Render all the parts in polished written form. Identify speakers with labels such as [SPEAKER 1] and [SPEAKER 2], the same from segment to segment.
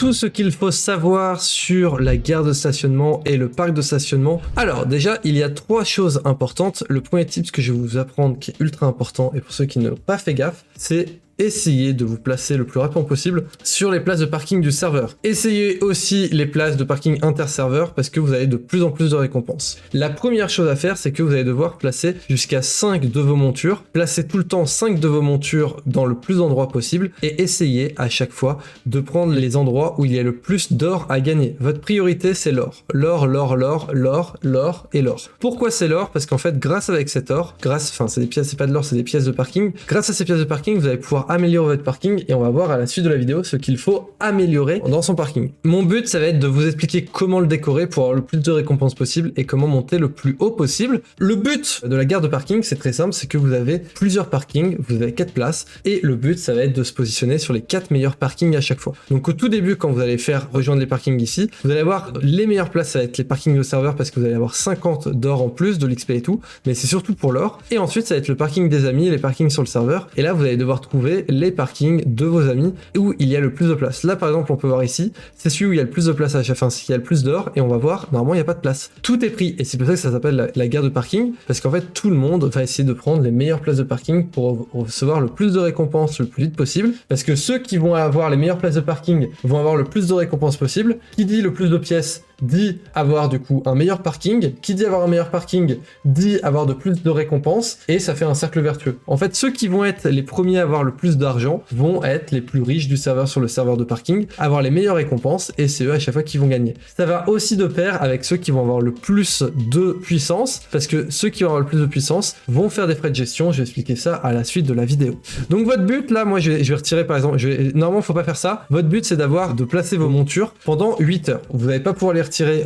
[SPEAKER 1] tout ce qu'il faut savoir sur la gare de stationnement et le parc de stationnement. Alors déjà, il y a 3 choses importantes. Le premier tip que je vais vous apprendre qui est ultra important et pour ceux qui n'ont pas fait gaffe, c'est essayez de vous placer le plus rapidement possible sur les places de parking du serveur. Essayez aussi les places de parking inter-serveur parce que vous avez de plus en plus de récompenses. La première chose à faire, c'est que vous allez devoir placer jusqu'à 5 de vos montures. Placez tout le temps 5 de vos montures dans le plus d'endroits possible et essayez à chaque fois de prendre les endroits où il y a le plus d'or à gagner. Votre priorité, c'est l'or. L'or, l'or, l'or, l'or, l'or et l'or. Pourquoi c'est l'or? Parce qu'en fait, grâce avec cet or, c'est des pièces, c'est pas de l'or, c'est des pièces de parking. Grâce à ces pièces de parking, vous allez pouvoir améliorer votre parking et on va voir à la suite de la vidéo ce qu'il faut améliorer dans son parking. Mon but, ça va être de vous expliquer comment le décorer pour avoir le plus de récompenses possible et comment monter le plus haut possible. Le but de la gare de parking, c'est très simple, c'est que vous avez plusieurs parkings, vous avez 4 places et le but, ça va être de se positionner sur les 4 meilleurs parkings à chaque fois. Donc au tout début, quand vous allez faire rejoindre les parkings ici, vous allez avoir les meilleures places, ça va être les parkings de serveur parce que vous allez avoir 50 d'or en plus, de l'XP et tout, mais c'est surtout pour l'or. Et ensuite, ça va être le parking des amis, les parkings sur le serveur. Et là, vous allez devoir trouver les parkings de vos amis où il y a le plus de place. Là, par exemple, on peut voir ici, c'est celui où il y a le plus de place à chaque fin, il y a le plus d'or, et on va voir, normalement, il n'y a pas de place. Tout est pris, et c'est pour ça que ça s'appelle la gare de parking, parce qu'en fait, tout le monde va essayer de prendre les meilleures places de parking pour recevoir le plus de récompenses le plus vite possible, parce que ceux qui vont avoir les meilleures places de parking vont avoir le plus de récompenses possible. Qui dit le plus de pièces dit avoir du coup un meilleur parking, qui dit avoir un meilleur parking dit avoir de plus de récompenses, et ça fait un cercle vertueux. En fait, ceux qui vont être les premiers à avoir le plus d'argent vont être les plus riches du serveur sur le serveur de parking, avoir les meilleures récompenses, et c'est eux à chaque fois qui vont gagner. Ça va aussi de pair avec ceux qui vont avoir le plus de puissance, parce que ceux qui vont avoir le plus de puissance vont faire des frais de gestion. Je vais expliquer ça à la suite de la vidéo. Donc votre but, là, moi je vais retirer par exemple, normalement faut pas faire ça, votre but c'est de placer vos montures pendant 8 heures. Vous n'allez pas pouvoir les retirer,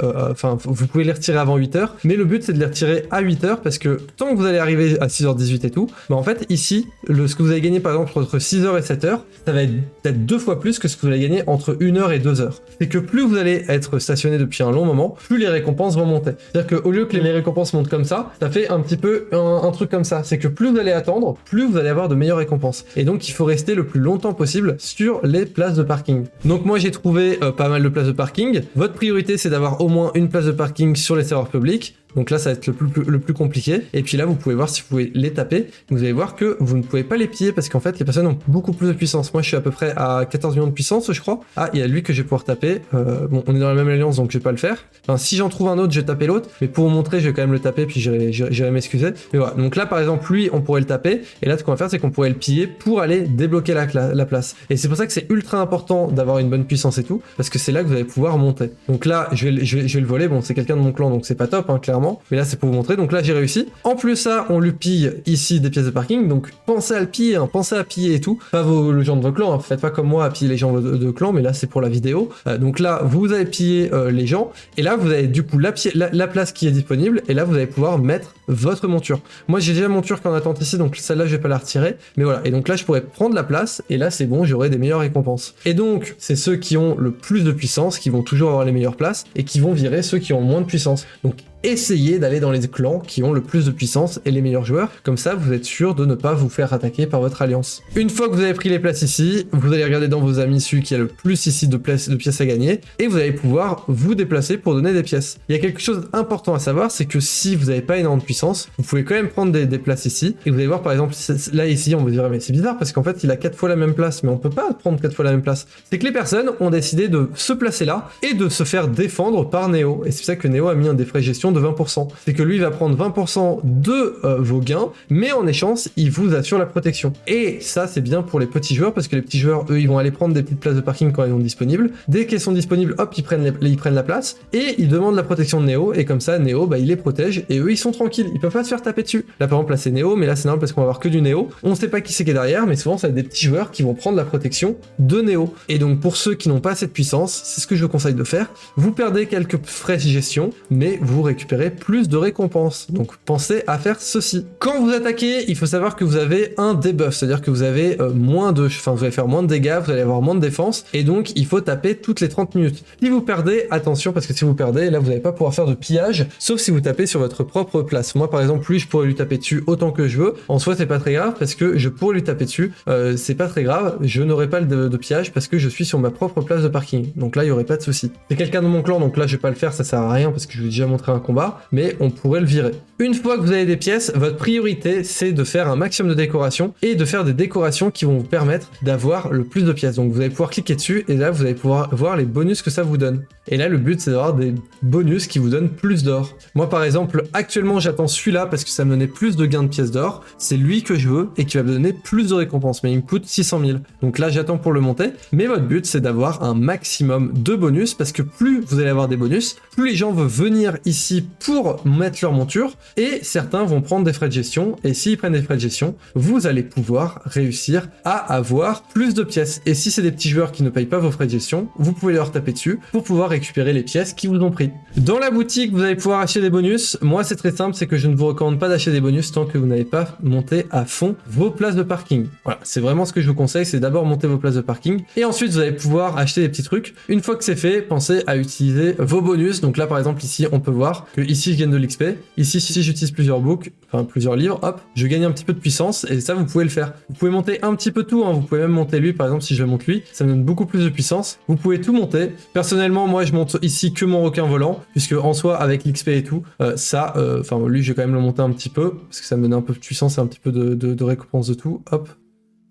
[SPEAKER 1] vous pouvez les retirer avant 8 heures, mais le but c'est de les retirer à 8 heures parce que tant que vous allez arriver à 6h18 et tout, bah en fait ici, ce que vous allez gagner par exemple entre 6h et 7h, ça va être peut-être 2 fois plus que ce que vous allez gagner entre 1h et 2h. C'est que plus vous allez être stationné depuis un long moment, plus les récompenses vont monter. C'est-à-dire qu'au lieu que les récompenses montent comme ça fait un petit peu un truc comme ça. C'est que plus vous allez attendre, plus vous allez avoir de meilleures récompenses. Et donc il faut rester le plus longtemps possible sur les places de parking. Donc moi j'ai trouvé pas mal de places de parking. Votre priorité c'est d'avoir au moins une place de parking sur les serveurs publics. Donc là, ça va être le plus compliqué. Et puis là, vous pouvez voir si vous pouvez les taper. Vous allez voir que vous ne pouvez pas les piller parce qu'en fait, les personnes ont beaucoup plus de puissance. Moi, je suis à peu près à 14 millions de puissance, je crois. Ah, il y a lui que je vais pouvoir taper. Bon, on est dans la même alliance, donc je vais pas le faire. Enfin, si j'en trouve un autre, je vais taper l'autre. Mais pour vous montrer, je vais quand même le taper, puis j'irai m'excuser. Mais voilà. Donc là, par exemple, lui, on pourrait le taper. Et là, ce qu'on va faire, c'est qu'on pourrait le piller pour aller débloquer la place. Et c'est pour ça que c'est ultra important d'avoir une bonne puissance et tout, parce que c'est là que vous allez pouvoir monter. Donc là, je vais le voler. Bon, c'est quelqu'un de mon clan, donc c'est pas top, hein, clairement. Mais là, c'est pour vous montrer. Donc là, j'ai réussi. En plus, ça, on lui pille ici des pièces de parking. Donc pensez à le piller, hein, pensez à piller et tout. Pas le gens de vos clans, hein. Faites pas comme moi à piller les gens de clan, mais là, c'est pour la vidéo. Donc là, vous allez piller les gens. Et là, vous avez du coup la place qui est disponible. Et là, vous allez pouvoir mettre votre monture. Moi, j'ai déjà la monture qu'en attente ici, donc celle-là, je vais pas la retirer. Mais voilà. Et donc là, je pourrais prendre la place. Et là, c'est bon, j'aurai des meilleures récompenses. Et donc, c'est ceux qui ont le plus de puissance qui vont toujours avoir les meilleures places et qui vont virer ceux qui ont moins de puissance. Donc, essayez d'aller dans les clans qui ont le plus de puissance et les meilleurs joueurs, comme ça vous êtes sûr de ne pas vous faire attaquer par votre alliance. Une fois que vous avez pris les places ici, vous allez regarder dans vos amis celui qui a le plus ici de pièces à gagner, et vous allez pouvoir vous déplacer pour donner des pièces. Il y a quelque chose d'important à savoir, c'est que si vous n'avez pas énormément de puissance, vous pouvez quand même prendre des places ici, et vous allez voir par exemple, là ici on vous dirait mais c'est bizarre parce qu'en fait il a 4 fois la même place, mais on peut pas prendre 4 fois la même place. C'est que les personnes ont décidé de se placer là, et de se faire défendre par Néo, et c'est pour ça que Néo a mis un des frais de gestion de 20%. C'est que lui va prendre 20% de vos gains, mais en échange, il vous assure la protection. Et ça, c'est bien pour les petits joueurs, parce que les petits joueurs, eux, ils vont aller prendre des petites places de parking quand elles sont disponibles. Dès qu'elles sont disponibles, hop, ils prennent la place, et ils demandent la protection de Néo, et comme ça, Néo, bah, il les protège, et eux, ils sont tranquilles, ils peuvent pas se faire taper dessus. Là, par exemple, là, c'est Néo, mais là, c'est normal parce qu'on va avoir que du Néo. On sait pas qui c'est qui est derrière, mais souvent, ça va être des petits joueurs qui vont prendre la protection de Néo. Et donc, pour ceux qui n'ont pas cette puissance, c'est ce que je vous conseille de faire. Vous perdez quelques frais de gestion, mais vous récupérer plus de récompenses. Donc pensez à faire ceci. Quand vous attaquez, il faut savoir que vous avez un debuff, c'est-à-dire que vous avez vous allez faire moins de dégâts, vous allez avoir moins de défense, et donc il faut taper toutes les 30 minutes. Si vous perdez, attention, parce que si vous perdez, là vous n'allez pas pouvoir faire de pillage, sauf si vous tapez sur votre propre place. Moi par exemple, lui je pourrais lui taper dessus autant que je veux, en soi c'est pas très grave, parce que je pourrais lui taper dessus, c'est pas très grave, je n'aurai pas de pillage, parce que je suis sur ma propre place de parking, donc là il n'y aurait pas de souci. C'est quelqu'un de mon clan, donc là je vais pas le faire, ça sert à rien, parce que je vous ai déjà montré un combat, mais on pourrait le virer. Une fois que vous avez des pièces, votre priorité c'est de faire un maximum de décoration, et de faire des décorations qui vont vous permettre d'avoir le plus de pièces. Donc vous allez pouvoir cliquer dessus, et là vous allez pouvoir voir les bonus que ça vous donne. Et là le but c'est d'avoir des bonus qui vous donnent plus d'or. Moi par exemple, actuellement j'attends celui-là parce que ça me donnait plus de gains de pièces d'or, c'est lui que je veux, et qui va me donner plus de récompenses, mais il me coûte 600 000. Donc là j'attends pour le monter, mais votre but c'est d'avoir un maximum de bonus, parce que plus vous allez avoir des bonus, plus les gens vont venir ici pour mettre leur monture, et certains vont prendre des frais de gestion, et s'ils prennent des frais de gestion, vous allez pouvoir réussir à avoir plus de pièces. Et si c'est des petits joueurs qui ne payent pas vos frais de gestion, vous pouvez leur taper dessus pour pouvoir récupérer les pièces qui vous ont pris. Dans la boutique, vous allez pouvoir acheter des bonus. Moi, c'est très simple, c'est que je ne vous recommande pas d'acheter des bonus tant que vous n'avez pas monté à fond vos places de parking. Voilà, c'est vraiment ce que je vous conseille, c'est d'abord monter vos places de parking, et ensuite vous allez pouvoir acheter des petits trucs. Une fois que c'est fait, pensez à utiliser vos bonus. Donc là, par exemple, ici, on peut voir que ici, je gagne de l'XP. Ici, si j'utilise plusieurs books, enfin plusieurs livres, hop, je gagne un petit peu de puissance, et ça, vous pouvez le faire. Vous pouvez monter un petit peu tout, hein. Vous pouvez même monter lui, par exemple, si je monte lui, ça me donne beaucoup plus de puissance. Vous pouvez tout monter. Personnellement, moi, je monte ici que mon requin volant, puisque en soi, avec l'XP et tout, lui, je vais quand même le monter un petit peu, parce que ça me donne un peu de puissance et un petit peu de récompense de tout. Hop,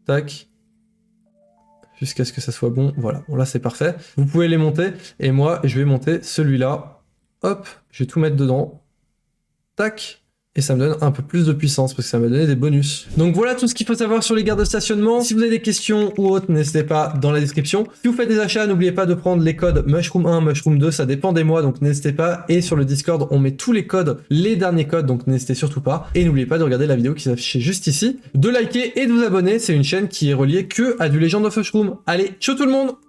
[SPEAKER 1] tac, jusqu'à ce que ça soit bon. Voilà, bon là, c'est parfait. Vous pouvez les monter, et moi, je vais monter celui-là. Hop, je vais tout mettre dedans. Tac. Et ça me donne un peu plus de puissance parce que ça m'a donné des bonus. Donc voilà tout ce qu'il faut savoir sur les gardes de stationnement. Si vous avez des questions ou autres, n'hésitez pas dans la description. Si vous faites des achats, n'oubliez pas de prendre les codes Mushroom 1, Mushroom 2, ça dépend des mois, donc n'hésitez pas. Et sur le Discord, on met tous les codes, les derniers codes, donc n'hésitez surtout pas. Et n'oubliez pas de regarder la vidéo qui s'affiche juste ici, de liker et de vous abonner. C'est une chaîne qui est reliée que à du Legend of Mushroom. Allez, ciao tout le monde!